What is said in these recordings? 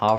½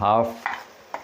½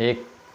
1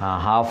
½